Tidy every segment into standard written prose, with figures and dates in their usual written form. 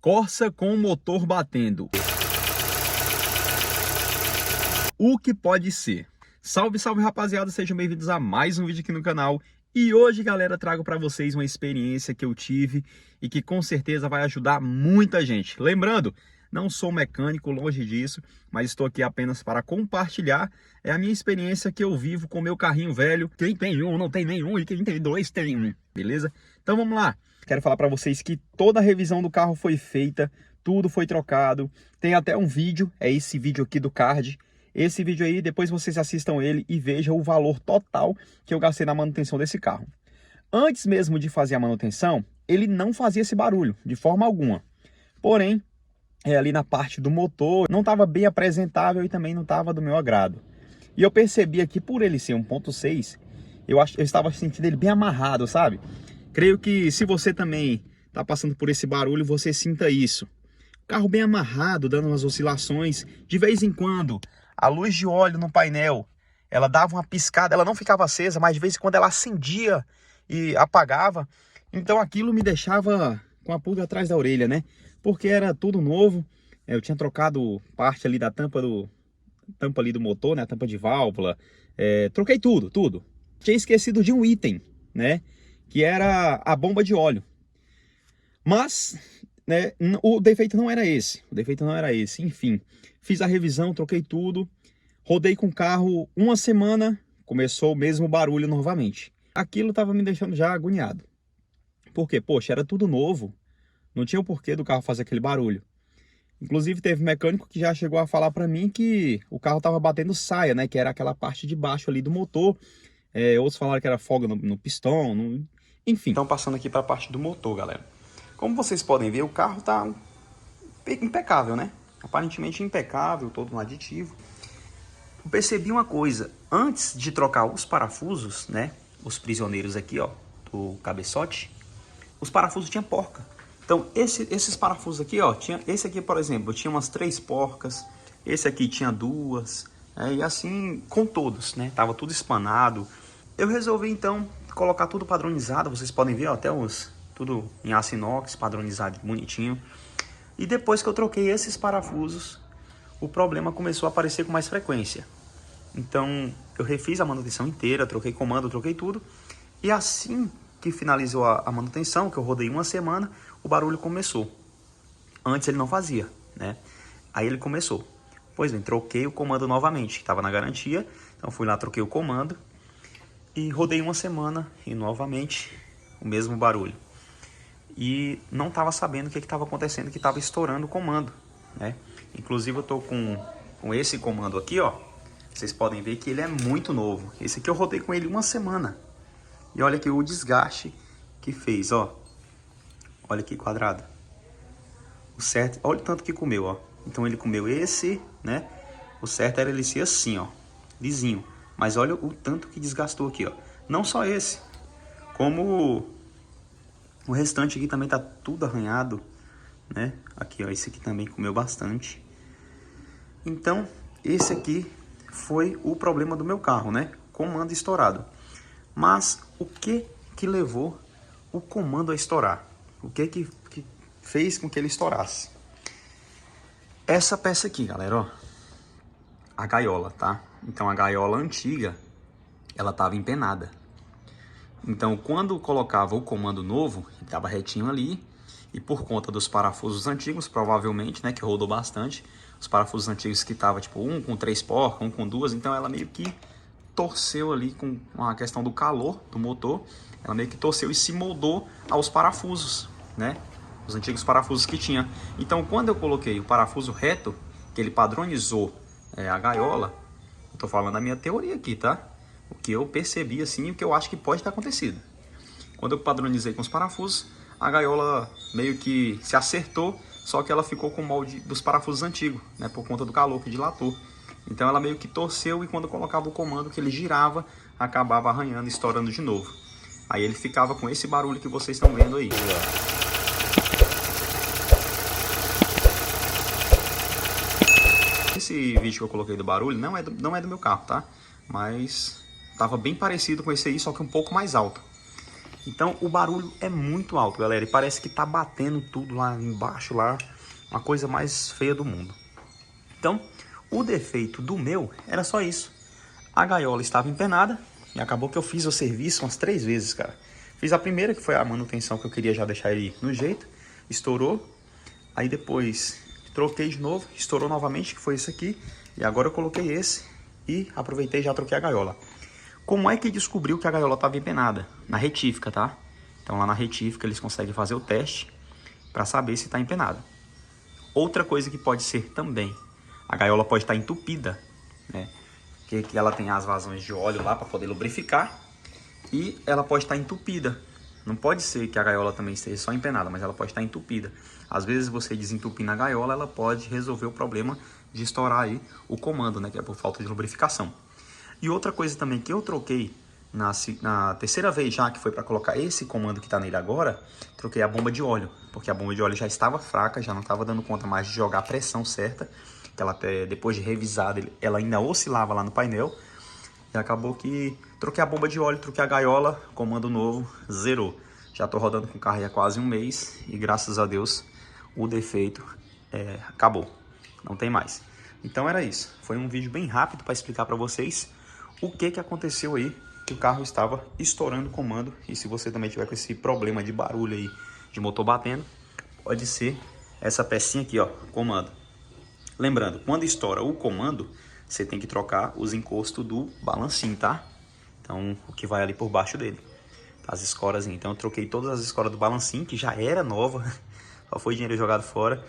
Corsa com o motor batendo. O que pode ser? Salve, salve rapaziada, sejam bem-vindos a mais um vídeo aqui no canal. E hoje, galera, trago para vocês uma experiência que eu tive e que com certeza vai ajudar muita gente. Lembrando, não sou mecânico, longe disso, mas estou aqui apenas para compartilhar a minha experiência que eu vivo com o meu carrinho velho. Quem tem um não tem nenhum e quem tem dois tem um, beleza? Então vamos lá. Quero falar para vocês que toda a revisão do carro foi feita, tudo foi trocado. Tem até um vídeo, é esse vídeo aqui do card. Esse vídeo aí, depois vocês assistam ele e vejam o valor total que eu gastei na manutenção desse carro. Antes mesmo de fazer a manutenção, ele não fazia esse barulho, de forma alguma. Porém, ali na parte do motor, não estava bem apresentável e também não estava do meu agrado. E eu percebia que por ele ser 1.6, eu estava sentindo ele bem amarrado, sabe? Creio que se você também está passando por esse barulho, você sinta isso. O carro bem amarrado, dando umas oscilações. De vez em quando, a luz de óleo no painel, ela dava uma piscada, ela não ficava acesa, mas de vez em quando ela acendia e apagava. Então aquilo me deixava com a pulga atrás da orelha, né? Porque era tudo novo. Eu tinha trocado parte ali da tampa ali do motor, né? A tampa de válvula. Troquei tudo. Tinha esquecido de um item, né? Que era a bomba de óleo. Mas, né, o defeito não era esse. Enfim, fiz a revisão, troquei tudo. Rodei com o carro uma semana, começou o mesmo barulho novamente. Aquilo estava me deixando já agoniado. Porque, poxa, era tudo novo. Não tinha o porquê do carro fazer aquele barulho. Inclusive teve mecânico que já chegou a falar para mim que o carro estava batendo saia, né? Que era aquela parte de baixo ali do motor. Outros falaram que era folga no pistão, enfim. Então passando aqui para a parte do motor, galera. Como vocês podem ver, o carro tá impecável, né? Aparentemente impecável, todo no aditivo. Eu percebi uma coisa, antes de trocar os parafusos, né? Os prisioneiros aqui, ó, do cabeçote, os parafusos tinham porca. Então esses parafusos aqui, ó, esse aqui, por exemplo, tinha umas 3 porcas, esse aqui tinha 2, e assim com todos, né? Tava tudo espanado. Eu resolvi então colocar tudo padronizado, vocês podem ver, ó, até tudo em aço inox, padronizado, bonitinho. E depois que eu troquei esses parafusos, o problema começou a aparecer com mais frequência. Então eu refiz a manutenção inteira, troquei comando, troquei tudo. E assim que finalizou a manutenção, que eu rodei uma semana, o barulho começou. Antes ele não fazia, né? Aí ele começou. Pois bem, troquei o comando novamente, que estava na garantia. Então fui lá, troquei o comando. E rodei uma semana e novamente o mesmo barulho. E não estava sabendo o que estava acontecendo, que estava estourando o comando, né? Inclusive eu estou com esse comando aqui, ó. Vocês podem ver que ele é muito novo. Esse aqui eu rodei com ele uma semana. E olha aqui o desgaste que fez, ó. Olha aqui quadrado. O certo, olha o tanto que comeu, ó. Então ele comeu esse, né? O certo era ele ser assim, ó, lisinho. Mas olha o tanto que desgastou aqui, ó. Não só esse, como o restante aqui também tá tudo arranhado, né? Aqui, ó, esse aqui também comeu bastante. Então, esse aqui foi o problema do meu carro, né? Comando estourado. Mas o que levou o comando a estourar? O que fez com que ele estourasse? Essa peça aqui, galera, ó. A gaiola, tá? Então a gaiola antiga, ela estava empenada. Então quando colocava o comando novo, ele estava retinho ali. E por conta dos parafusos antigos, provavelmente, né, que rodou bastante, os parafusos antigos que tava tipo um com 3 porcas, um com 2, então ela meio que torceu ali com a questão do calor do motor. Ela meio que torceu e se moldou aos parafusos, né? Os antigos parafusos que tinha. Então quando eu coloquei o parafuso reto, que ele padronizou a gaiola, eu tô falando a minha teoria aqui, tá? O que eu percebi assim, o que eu acho que pode ter acontecido. Quando eu padronizei com os parafusos, a gaiola meio que se acertou, só que ela ficou com o molde dos parafusos antigos, né? Por conta do calor que dilatou. Então ela meio que torceu e quando eu colocava o comando que ele girava, acabava arranhando, estourando de novo. Aí ele ficava com esse barulho que vocês estão vendo aí. Esse vídeo que eu coloquei do barulho não é do meu carro, tá? Mas tava bem parecido com esse aí, só que um pouco mais alto. Então o barulho é muito alto, galera, e parece que tá batendo tudo lá embaixo, lá, uma coisa mais feia do mundo. Então, o defeito do meu era só isso. A gaiola estava empenada e acabou que eu fiz o serviço umas 3 vezes, cara. Fiz a primeira, que foi a manutenção que eu queria já deixar ele no jeito, estourou. Aí depois troquei de novo, estourou novamente, que foi esse aqui. E agora eu coloquei esse e aproveitei e já troquei a gaiola. Como é que descobriu que a gaiola estava empenada? Na retífica, tá? Então lá na retífica eles conseguem fazer o teste para saber se está empenada. Outra coisa que pode ser também, a gaiola pode estar entupida, né? Que ela tem as vazões de óleo lá para poder lubrificar e ela pode estar entupida. Não pode ser que a gaiola também esteja só empenada, mas ela pode estar entupida. Às vezes você desentupindo a gaiola, ela pode resolver o problema de estourar aí o comando, né? Que é por falta de lubrificação. E outra coisa também que eu troquei na terceira vez já, que foi para colocar esse comando que está nele agora, troquei a bomba de óleo, porque a bomba de óleo já estava fraca, já não estava dando conta mais de jogar a pressão certa, que ela até depois de revisada, ela ainda oscilava lá no painel, e acabou que troquei a bomba de óleo, troquei a gaiola, comando novo, zerou. Já estou rodando com o carro há quase um mês, e graças a Deus o defeito acabou, não tem mais. Então era isso, foi um vídeo bem rápido para explicar para vocês o que aconteceu aí, que o carro estava estourando o comando. E se você também tiver com esse problema de barulho aí, de motor batendo, pode ser essa pecinha aqui, ó, comando. Lembrando, quando estoura o comando, você tem que trocar os encostos do balancinho, tá? Então, o que vai ali por baixo dele, as escoras. Então eu troquei todas as escoras do balancinho, que já era nova, só foi dinheiro jogado fora.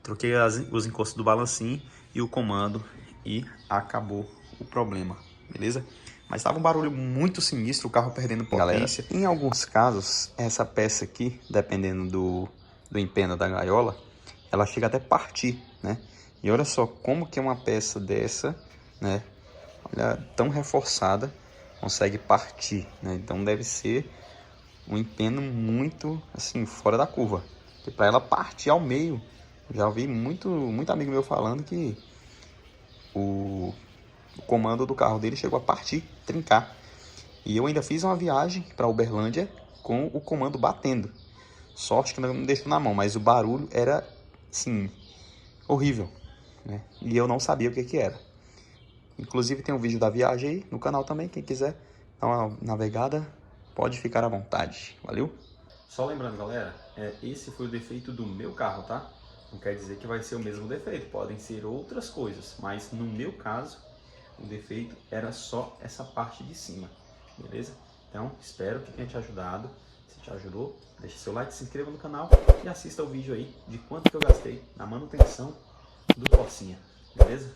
Troquei os encostos do balancinho e o comando e acabou o problema, beleza? Mas estava um barulho muito sinistro, o carro perdendo potência. Galera, em alguns casos, essa peça aqui, dependendo do empeno da gaiola, ela chega até partir, né? E olha só como que uma peça dessa, né, olha, tão reforçada, consegue partir, né? Então deve ser um empeno muito, assim, fora da curva. Porque para ela partir ao meio, já ouvi muito amigo meu falando que o comando do carro dele chegou a partir, trincar. E eu ainda fiz uma viagem para Uberlândia com o comando batendo. Sorte que não me deixou na mão, mas o barulho era, assim, horrível, né? E eu não sabia o que era. Inclusive tem um vídeo da viagem aí no canal também, quem quiser dar uma navegada, pode ficar à vontade. Valeu? Só lembrando, galera, esse foi o defeito do meu carro, tá? Não quer dizer que vai ser o mesmo defeito, podem ser outras coisas, mas no meu caso, o defeito era só essa parte de cima, beleza? Então, espero que tenha te ajudado. Se te ajudou, deixa seu like, se inscreva no canal e assista o vídeo aí de quanto que eu gastei na manutenção do Corsinha, beleza?